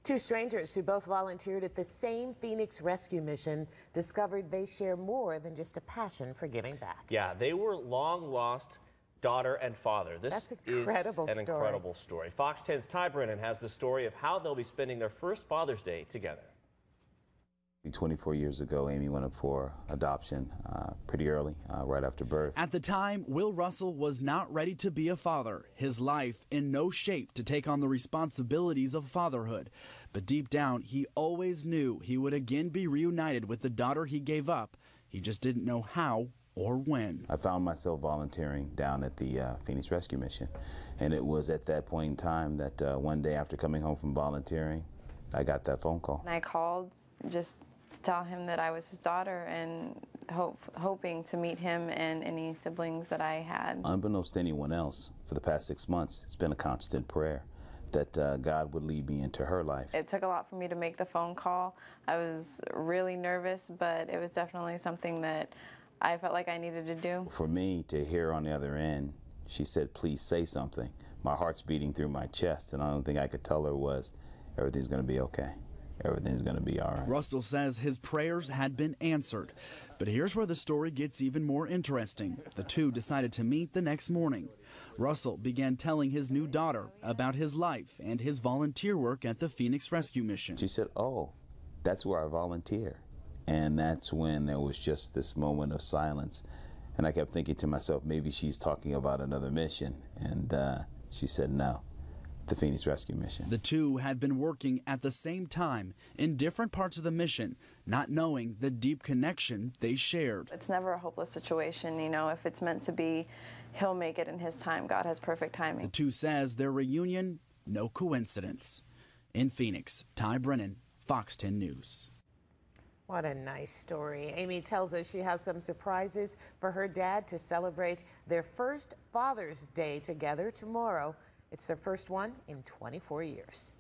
Two strangers who both volunteered at the same Phoenix rescue mission discovered they share more than just a passion for giving back. Yeah, they were long lost daughter and father. This is an incredible story. Fox 10's Ty Brennan has the story of how they'll be spending their first Father's Day together. 24 years ago, Amy went up for adoption pretty early, right after birth. At the time, Will Russell was not ready to be a father, his life in no shape to take on the responsibilities of fatherhood. But deep down, he always knew he would again be reunited with the daughter he gave up. He just didn't know how or when. I found myself volunteering down at the Phoenix Rescue Mission. And it was at that point in time that one day after coming home from volunteering, I got that phone call. And I called just to tell him that I was his daughter and hoping to meet him and any siblings that I had. Unbeknownst to anyone else, for the past 6 months, it's been a constant prayer that God would lead me into her life. It took a lot for me to make the phone call. I was really nervous, but it was definitely something that I felt like I needed to do. For me to hear on the other end, she said, "Please say something." My heart's beating through my chest, and the only thing I could tell her was, everything's going to be okay. Everything's going to be all right. Russell says his prayers had been answered. But here's where the story gets even more interesting. The two decided to meet the next morning. Russell began telling his new daughter about his life and his volunteer work at the Phoenix Rescue Mission. She said, "Oh, that's where I volunteer." And that's when there was just this moment of silence. And I kept thinking to myself, maybe she's talking about another mission. And she said, "No. The Phoenix Rescue Mission." The two had been working at the same time in different parts of the mission, not knowing the deep connection they shared. It's never a hopeless situation, you know. If it's meant to be, he'll make it in his time. God has perfect timing. The two says their reunion, no coincidence. In Phoenix, Ty Brennan, Fox 10 News. What a nice story. Amy tells us she has some surprises for her dad to celebrate their first Father's Day together tomorrow. It's their first one in 24 years.